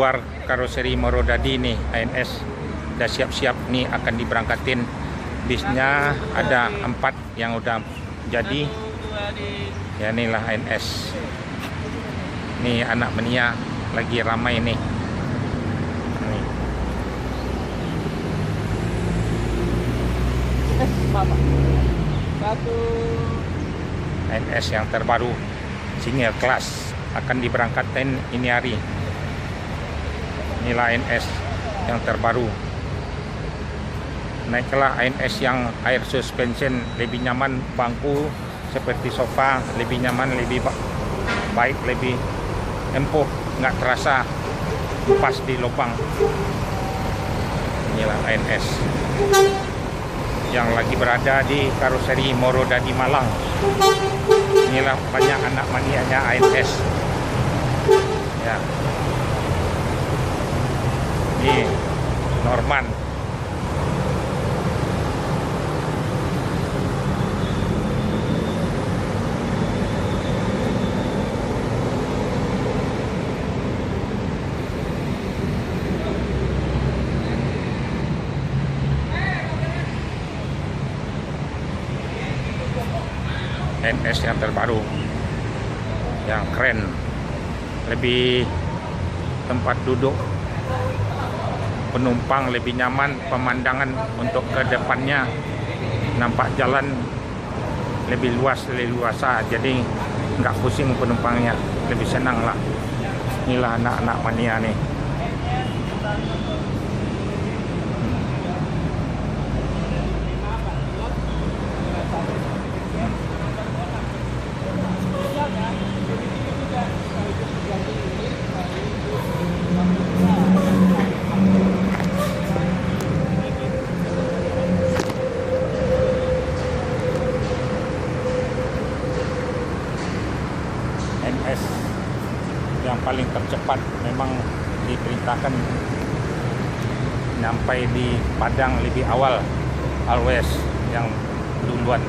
keluar karoseri Morodadi nih ANS. Udah siap-siap nih akan diberangkatin. Bisnya ada 4 yang udah jadi. Ya inilah ANS. Nih anak menia lagi ramai nih. Nih. ANS yang terbaru single class akan diberangkatkan ini hari. Inilah ANS yang terbaru. Naiklah ANS yang air suspension, lebih nyaman, bangku seperti sofa, lebih nyaman, lebih baik, lebih empuk, nggak terasa pas di lubang. Inilah ANS yang lagi berada di karoseri Morodadi Malang. Inilah banyak anak manianya ANS. Ya. Ini Norman. ANS yang terbaru, yang keren, lebih tempat duduk penumpang lebih nyaman, pemandangan untuk ke depannya nampak jalan lebih luas, lebih luasa, jadi nggak pusing penumpangnya, lebih senang lah. Inilah anak-anak mania nih. ANS yang paling tercepat memang diperintahkan sampai di Padang lebih awal, always yang duluan.